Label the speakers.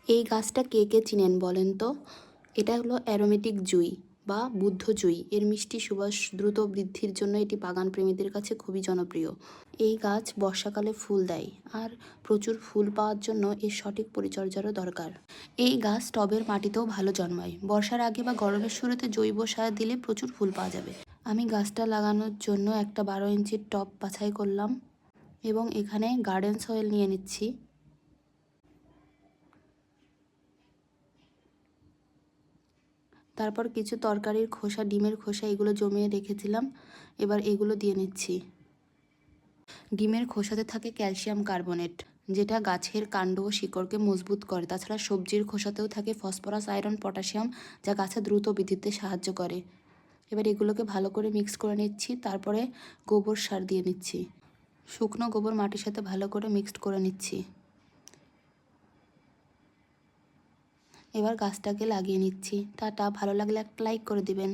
Speaker 1: এই গাছটা কে কে চিনেন বলেন তো? এটা হলো অ্যারোমেটিক জুঁই বা বুদ্ধ জুঁই। এর মিষ্টি সুবাস দ্রুত বৃদ্ধির জন্য এটি বাগান প্রেমীদের কাছে খুবই জনপ্রিয়। এই গাছ বর্ষাকালে ফুল দেয়, আর প্রচুর ফুল পাওয়ার জন্য এর সঠিক পরিচর্যারও দরকার। এই গাছ টবের মাটিতেও ভালো জন্মায়। বর্ষার আগে বা গরমের শুরুতে জৈব সার দিলে প্রচুর ফুল পাওয়া যাবে। আমি গাছটা লাগানোর জন্য একটা 12 ইঞ্চির টব বাছাই করলাম এবং এখানে গার্ডেন সয়েল নিয়ে নিচ্ছি। তারপর কিছু তরকারির খোসা, ডিমের খোসা এগুলো জমিয়ে রেখেছিলাম, এবার এগুলো দিয়ে নিচ্ছি। ডিমের খোসাতে থাকে ক্যালসিয়াম কার্বনেট, যেটা গাছের কাণ্ড ও শিকড়কে মজবুত করে। তাছাড়া সবজির খোসাতেও থাকে ফসফরাস, আয়রন, পটাশিয়াম, যা গাছে দ্রুত বৃদ্ধিতে সাহায্য করে। এবার এগুলোকে ভালো করে মিক্স করে নিচ্ছি, তারপরে গোবর সার দিয়ে নিচ্ছি। শুকনো গোবর মাটির সাথে ভালো করে মিক্সড করে নিচ্ছি। এবার গাছটাকে লাগিয়ে নিচ্ছি। টাটা। ভালো লাগলে একটা লাইক করে দিবেন।